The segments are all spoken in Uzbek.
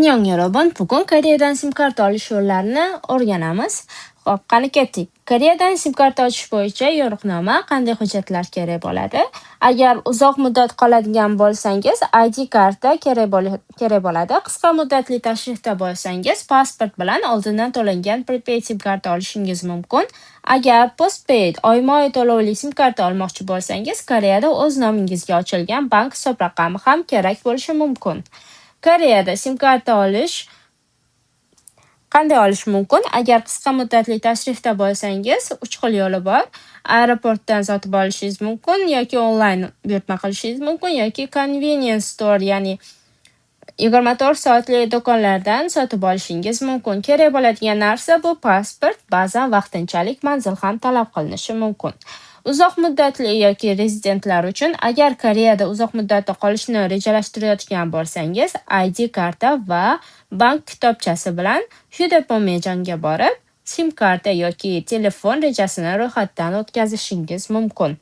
Yangi robot bugun Koreyadan sim karta olish yo'llarini o'rganamiz. Xo'p, qani ketdik. Koreyadan sim karta ochish bo'yicha yo'riqnoma, qanday hujjatlar kerak bo'ladi? Agar uzoq muddat qoladigan bo'lsangiz, ID karta kerak bo'ladi. Qisqa muddatli tashrifda bo'lsangiz, pasport bilan oldindan to'langan prepaid sim karta olishingiz mumkin. Agar postpaid oyma-oy to'lovli sim karta olmoqchi bo'lsangiz, Koreyada o'z nomingizga ochilgan bank hisob raqami ham kerak bo'lishi mumkin. Koreyada sim karta qanday olish mumkin? Agar qisqa muddatli tashrifda bo'lsangiz, 3 xil yo'li bor. Aeroportdan sotib olishingiz mumkin yoki onlayn buyurtma qilishingiz mumkin yoki convenience store, ya'ni 24 soatli do'konlardan sotib olishingiz mumkin. Kerak bo'ladigan narsa bu pasport, ba'zan vaqtinchalik manzil ham talab qilinishi mumkin. Uzoq muddatli yoki rezidentlar uchun agar Koreyada uzoq muddatda qolishni rejalashtirayotgan bo'lsangiz, ID karta va bank kitobchasi bilan Hyundai borib, sim karta yoki telefon rejasini ro'yxatdan o'tkazishingiz mumkin.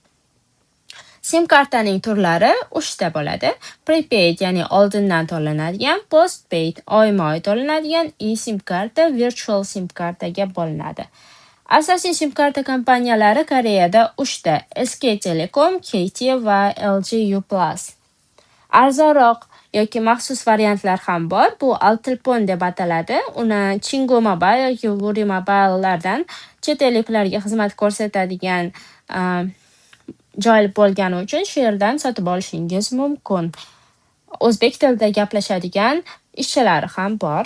Sim kartaning turlari 3 ta bo'ladi. Prepaid, ya'ni oldindan to'lanadigan, postpaid oyma-oy to'lanadigan, eSIM karta virtual sim kartaga bo'linadi. Asosiy sim karta kompaniyalari Koreyada 3 ta: SK Telecom, KT va LG U+. Arzonroq yoki maxsus variantlar ham bor. Bu Altelpon deb ataladi. Uni Chingu Mobile yoki Wuri Mobile'lardan chet elliklarga xizmat ko'rsatadigan joy bo'lgani uchun shu yerdan sotib olishingiz mumkin. O'zbek tilida gaplashadigan ishchilari ham bor.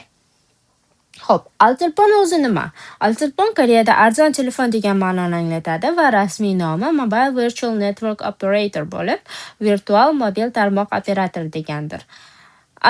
Xo'p, Altelpon o'zi nima? Altelpon Koreyada arzon telefon degan ma'noni anglatadi va rasmiy nomi Mobile Virtual Network Operator bo'lib, virtual mobil tarmoq operatori degandir.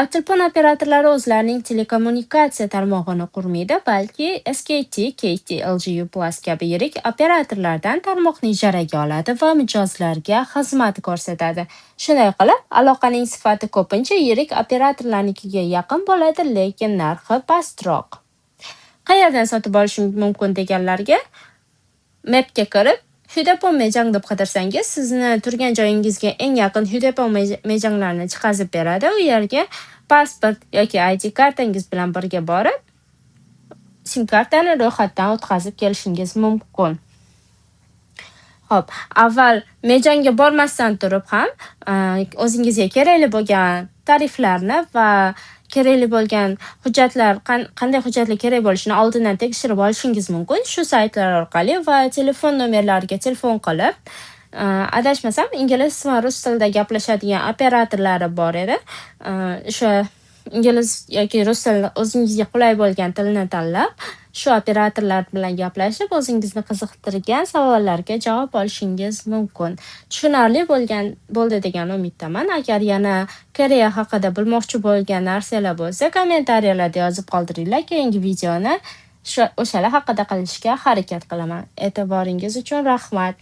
Altelpon operatorlari o'zlarining telekommunikatsiya tarmog'ini qurmaydi, balki SKT, KT, LG U+ kabi yirik operatorlardan tarmoqni ijaraga oladi va mijozlarga xizmat ko'rsatadi. Shunday qilib, aloqaning sifati ko'pincha yirik operatorlarnikiga yaqin bo'ladi, lekin narxi pastroq. Qayerdan sotib olishim mumkin deganlarga, mapga kirib, Hyundai deb qidirsangiz, sizni turgan joyingizga eng yaqin Hyundai chiqazib beradi. U yerga pasport yoki ID kartangiz bilan birga borib, sim kartani ro'yxatdan o'tkazib kelishingiz mumkin. Xo'p, avval Mejanga bormasdan turib ham o'zingizga kerakli bo'lgan tariflarni va kerakli bo'lgan hujjatlar, qanday hujjatlar kerak bo'lishini oldindan tekshirib olishingiz mumkin. Shu saytlar orqali va telefon nomerlariga telefon qilib, adashmasam ingliz va rus tilida gaplashadigan operatorlari bor edi. O'sha ingliz yoki rus tilida o'zingizga qulay bo'lgan tilni tanlab, shu operatorlar bilan gaplashib, o'zingizni qiziqtirgan savollarga javob olishingiz mumkin. Tushunarli bo'ldi degan umiddaman. Agar yana Koreya haqida bilmoqchi bo'lgan narsalar bo'lsa, kommentariyalarda yozib qoldiringlar. Keyingi videoni o'shalar haqida qilishga harakat qilaman. E'tiboringiz uchun rahmat.